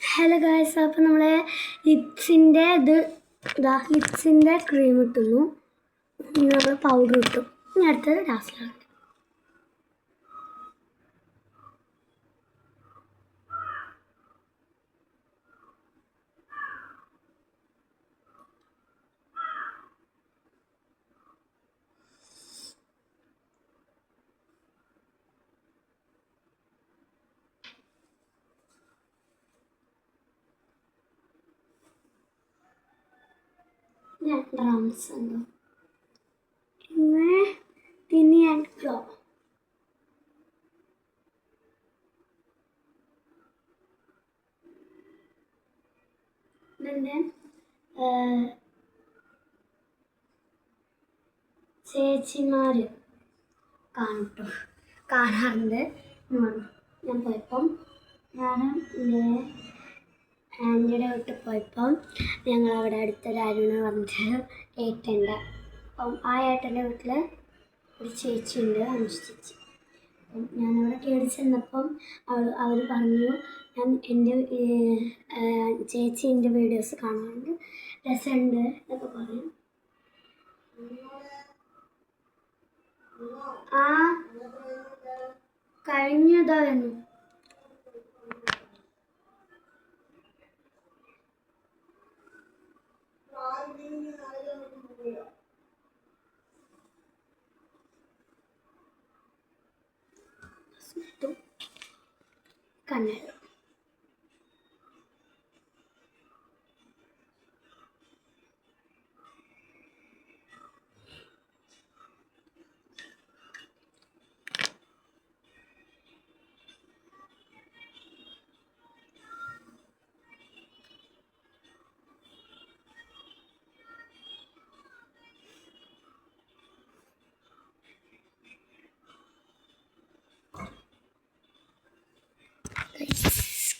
Hello guys, അപ്പോൾ നമ്മൾ ഹിറ്റ്സിൻ്റെ ഹിറ്റ്സിൻ്റെ cream ഇട്ടുന്നു. നമ്മൾ പൗഡർ ഇട്ടു. ഇനി അടുത്തത് ഡാസ്ലർ. ഡ്രംസ് ഉണ്ടോ ഇങ്ങനെ തിന്നി ആൻഡ് ഗ്ലോ. ഇതിൻ്റെ ചേച്ചിമാർ കാണാറുണ്ട്. ഞാൻ പോയപ്പം എൻ്റെ ആൻറ്റിയുടെ വീട്ടിൽ പോയപ്പം ഞങ്ങളവിടെ അടുത്തൊരു അരുണ് പറഞ്ഞിട്ട് ഏട്ടൻ്റെ, അപ്പം ആ ഏട്ടൻ്റെ വീട്ടിൽ ഒരു ചേച്ചിയുണ്ട്, അനുഷ് ചേച്ചി. അപ്പം ഞാനവിടെ കയറി ചെന്നപ്പം അവർ പറഞ്ഞു, ഞാൻ എൻ്റെ ചേച്ചി എൻ്റെ വീഡിയോസ് കാണാറുണ്ട്, രസമുണ്ട് എന്നൊക്കെ പറയും. ആ കഴിഞ്ഞതായിരുന്നു. കണ്ണട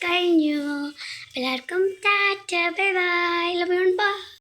കഴിഞ്ഞു. എല്ലാവർക്കും tata, bye bye, love you, by.